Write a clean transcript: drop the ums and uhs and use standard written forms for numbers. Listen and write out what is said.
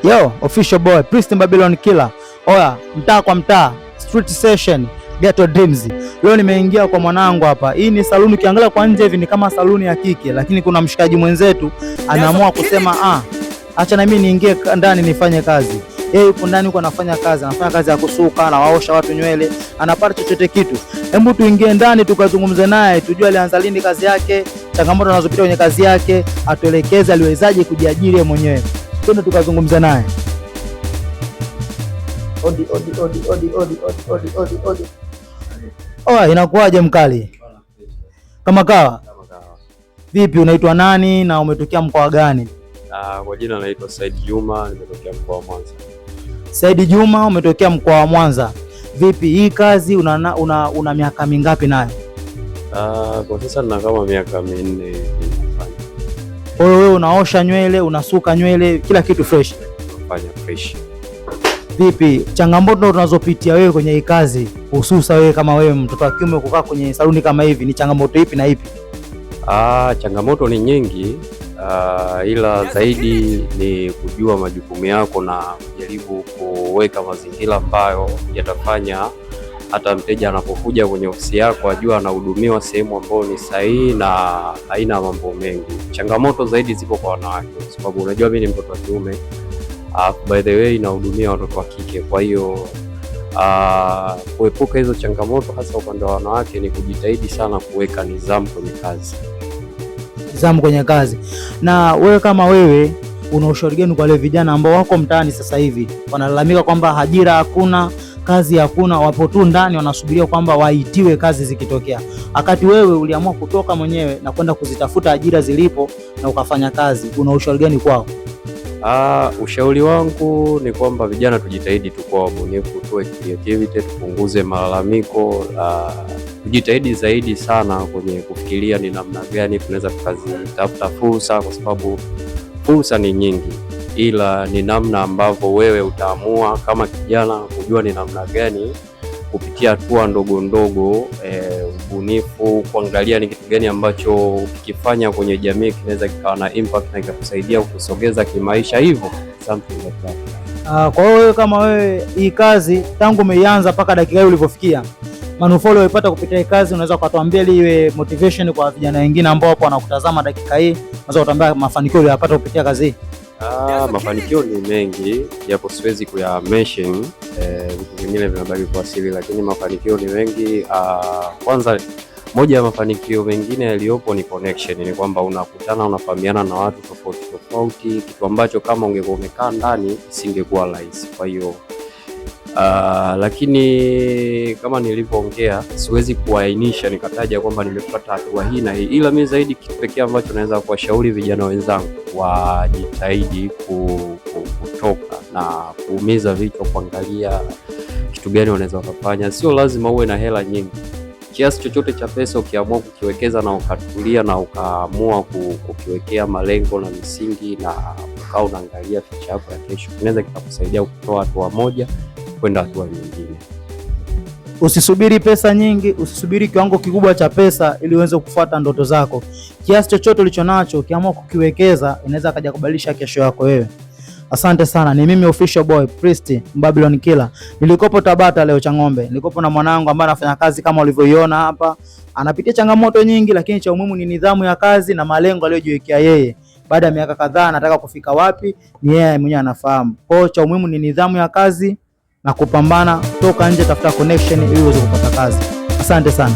Yo, official boy, Priest Babylon Killer. Oya, mtaa kwa mtaa, street session, ghetto dreams. Leo nimeingia kwa mwanangu hapa. Hii ni saluni, ukiangalia kwa nje hivi ni kama saluni ya kike, lakini kuna mshikaji mwenzetu anaamua kusema acha na mimi niingie ndani nifanye kazi. Yeye yuko ndani huko anafanya kazi ya kusuka, anawaosha watu nywele, anapata chochote kitu. Hebu tuingie ndani tukazungumze naye, tujue alianza lini kazi yake, changamoto anazopitia kwenye kazi yake, atuelekeze aliwezaje kujiajiri yeye mwenyewe. Twende tukazungumza naye. Odi. Oa, inakuwaje mkali? Kama kawa? Vipi, unaitwa nani na umetokea mkoa gani? Kwa jina naitwa Said Juma, nimetokea mkoa wa Mwanza. Said Juma, umetokea mkoa wa Mwanza. Vipi, hii kazi una miaka mingapi nayo? Kwa sasa nina kama miaka 4 ninafanya. Kwa hiyo wewe unaosha nywele, unasuka nywele, kila kitu fresh? Nafanya fresh. Vipi, changamoto tunazopitia wewe kwenye hii kazi, hususa wewe kama wewe mtoto wa kiume kukaa kwenye saluni kama hivi, ni changamoto ipi na ipi? Changamoto ni nyingi, ila zaidi ni kujua majukumu yako na kujaribu kuweka mazingira ambayo yatafanya hata mteja anapokuja kwenye ofisi yako ajua anahudumiwa sehemu ambayo ni sahihi na haina mambo mengi. Changamoto zaidi zipo kwa wanawake, kwa sababu unajua mimi ni mtoto wa kiume, by the way nahudumia watoto wa kike. Kwa hiyo kuepuka hizo changamoto hasa upande wa wanawake ni kujitahidi sana kuweka nidhamu kwenye kazi. Nidhamu kwenye kazi. Na wewe kama wewe una ushauri gani kwa wale vijana ambao wako mtaani sasa hivi wanalalamika kwamba ajira hakuna, kazi hakuna, wapo tu ndani wanasubiria kwamba waitiwe kazi zikitokea, wakati wewe uliamua kutoka mwenyewe na kwenda kuzitafuta ajira zilipo na ukafanya kazi, una ushauri gani kwao? Ushauri wangu ni kwamba vijana tujitahidi tukua wabunifu, tuwe creativity, tupunguze malalamiko, tujitahidi zaidi sana kwenye kufikiria ni namna gani tunaweza tukazitafuta fursa, kwa sababu fursa ni nyingi, ila ni namna ambavyo wewe utaamua kama kijana kujua ni namna gani kupitia hatua ndogo ndogo, ubunifu, kuangalia ni kitu gani ambacho ukikifanya kwenye jamii kinaweza kikawa na impact na kikakusaidia kusogeza kimaisha, hivyo something like that. Kwa hiyo kama wewe hii kazi tangu umeianza mpaka dakika hii ulivyofikia, manufaa uliyopata kupitia hii kazi, unaweza kutuambia ili iwe motivation kwa vijana wengine ambao wapo wanakutazama dakika hii, unaweza kutuambia mafanikio uliyopata kupitia kazi hii? Mafanikio ni mengi, japo siwezi kuya mention, vitu vingine vinabaki kwa siri, lakini mafanikio ni mengi. Kwanza, moja ya mafanikio mengine yaliyopo ni connection, ni kwamba unakutana, unafahamiana na watu tofauti, kitu ambacho kama ungekuwa umekaa ndani isingekuwa rahisi. Kwa hiyo lakini kama nilivyoongea, siwezi kuainisha nikataja kwamba nimepata hatua hii na hii, ila mimi zaidi kitu pekee ambacho naweza kuwashauri vijana wenzangu wajitahidi kutoka na kuumiza vichwa, kuangalia kitu gani wanaweza wakafanya. Sio lazima uwe na hela nyingi, kiasi chochote cha pesa ukiamua kukiwekeza na ukatulia na ukaamua kukiwekea malengo na misingi na ukawa unaangalia future yako ya kesho, kinaweza kikakusaidia kutoa hatua moja kwenda hatua nyingine. Usisubiri pesa nyingi, usisubiri kiwango kikubwa cha pesa ili uweze kufuata ndoto zako. Kiasi chochote ulichonacho ukiamua kukiwekeza, inaweza kaja kubadilisha kesho yako wewe. Asante sana. Ni mimi official boy Priest Babylon Killer. Nilikopo Tabata leo Chang'ombe. Nilikopo na mwanangu ambaye anafanya kazi kama ulivyoiona hapa. Anapitia changamoto nyingi, lakini cha muhimu ni nidhamu ya kazi na malengo aliyojiwekea yeye. Baada ya miaka kadhaa anataka kufika wapi, ni yeye mwenyewe anafahamu. Kwa hiyo cha muhimu ni nidhamu ya kazi na kupambana, toka nje, tafuta connection ili uweze kupata kazi. Asante sana.